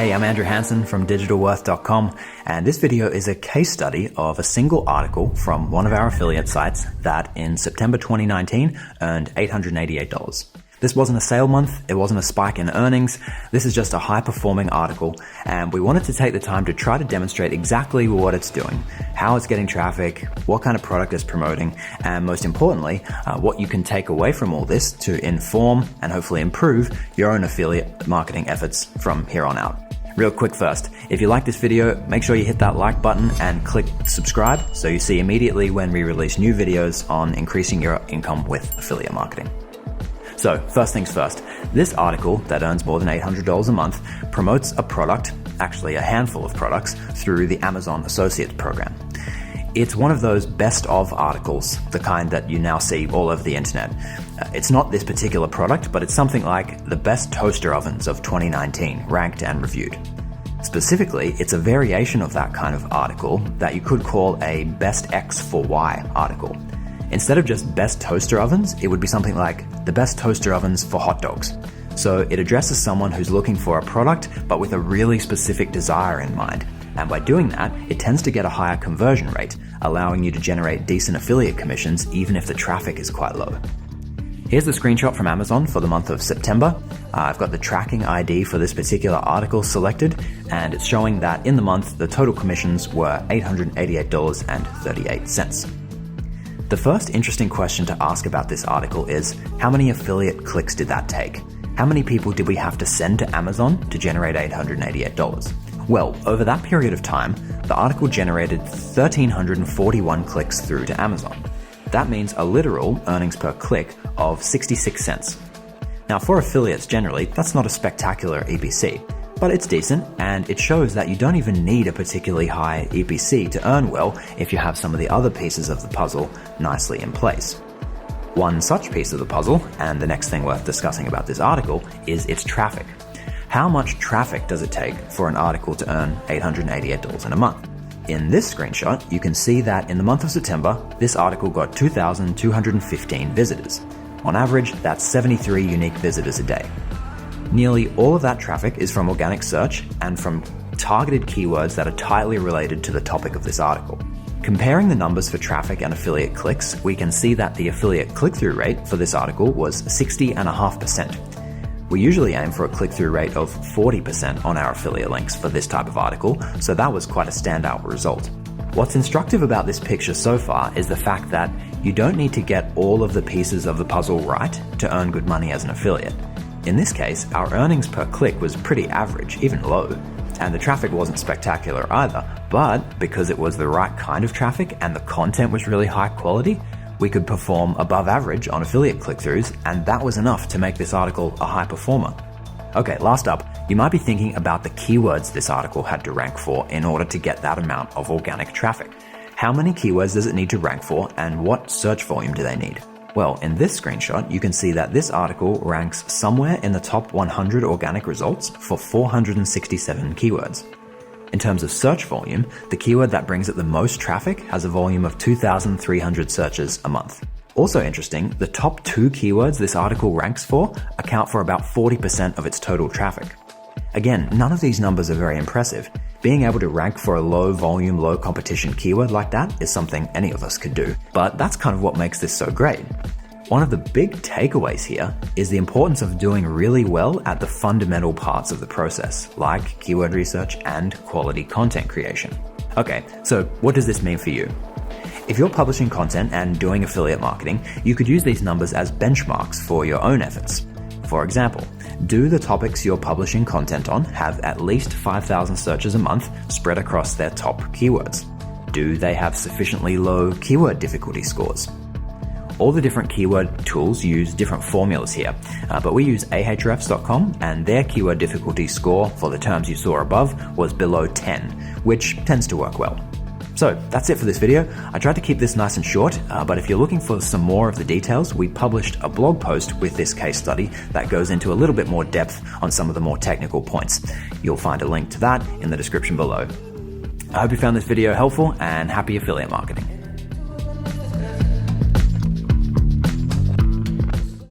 Hey, I'm Andrew Hansen from digitalworth.com, and this video is a case study of a single article from one of our affiliate sites that in September 2019 earned $888. This wasn't a sale month, it wasn't a spike in earnings, this is just a high-performing article, and we wanted to take the time to try to demonstrate exactly what it's doing, how it's getting traffic, what kind of product it's promoting, and most importantly, what you can take away from all this to inform and hopefully improve your own affiliate marketing efforts from here on out. Real quick first, if you like this video, make sure you hit that like button and click subscribe so you see immediately when we release new videos on increasing your income with affiliate marketing. So, first things first, this article that earns more than $800 a month promotes a product, actually a handful of products, through the Amazon Associates program. It's one of those best of articles, the kind that you now see all over the internet. It's not this particular product, but it's something like the best toaster ovens of 2019, ranked and reviewed. Specifically, it's a variation of that kind of article that you could call a best X for Y article. Instead of just best toaster ovens, it would be something like the best toaster ovens for hot dogs. So it addresses someone who's looking for a product, but with a really specific desire in mind. And by doing that, it tends to get a higher conversion rate, allowing you to generate decent affiliate commissions even if the traffic is quite low. Here's the screenshot from Amazon for the month of September. I've got the tracking ID for this particular article selected, and it's showing that in the month, the total commissions were $888.38. The first interesting question to ask about this article is, how many affiliate clicks did that take? How many people did we have to send to Amazon to generate $888? Well, over that period of time, the article generated 1,341 clicks through to Amazon. That means a literal earnings per click of 66 cents. Now, for affiliates generally, that's not a spectacular EPC, but it's decent, and it shows that you don't even need a particularly high EPC to earn well if you have some of the other pieces of the puzzle nicely in place. One such piece of the puzzle, and the next thing worth discussing about this article, is its traffic. How much traffic does it take for an article to earn $888 in a month? In this screenshot, you can see that in the month of September, this article got 2,215 visitors. On average, that's 73 unique visitors a day. Nearly all of that traffic is from organic search and from targeted keywords that are tightly related to the topic of this article. Comparing the numbers for traffic and affiliate clicks, we can see that the affiliate click-through rate for this article was 60.5%. We usually aim for a click-through rate of 40% on our affiliate links for this type of article, so that was quite a standout result. What's instructive about this picture so far is the fact that you don't need to get all of the pieces of the puzzle right to earn good money as an affiliate. In this case, our earnings per click was pretty average, even low, and the traffic wasn't spectacular either, but because it was the right kind of traffic and the content was really high quality, we could perform above average on affiliate click-throughs, and that was enough to make this article a high performer. Okay, last up, you might be thinking about the keywords this article had to rank for in order to get that amount of organic traffic. How many keywords does it need to rank for, and what search volume do they need? Well, in this screenshot, you can see that this article ranks somewhere in the top 100 organic results for 467 keywords. In terms of search volume, the keyword that brings it the most traffic has a volume of 2,300 searches a month. Also interesting, the top 2 keywords this article ranks for account for about 40% of its total traffic. Again, none of these numbers are very impressive. Being able to rank for a low volume, low competition keyword like that is something any of us could do. But that's kind of what makes this so great. One of the big takeaways here is the importance of doing really well at the fundamental parts of the process, like keyword research and quality content creation. Okay, so what does this mean for you? If you're publishing content and doing affiliate marketing, you could use these numbers as benchmarks for your own efforts. For example, do the topics you're publishing content on have at least 5,000 searches a month spread across their top keywords? Do they have sufficiently low keyword difficulty scores? All the different keyword tools use different formulas here, but we use Ahrefs.com, and their keyword difficulty score for the terms you saw above was below 10, which tends to work well. So that's it for this video. I tried to keep this nice and short, but if you're looking for some more of the details, we published a blog post with this case study that goes into a little bit more depth on some of the more technical points. You'll find a link to that in the description below. I hope you found this video helpful, and happy affiliate marketing.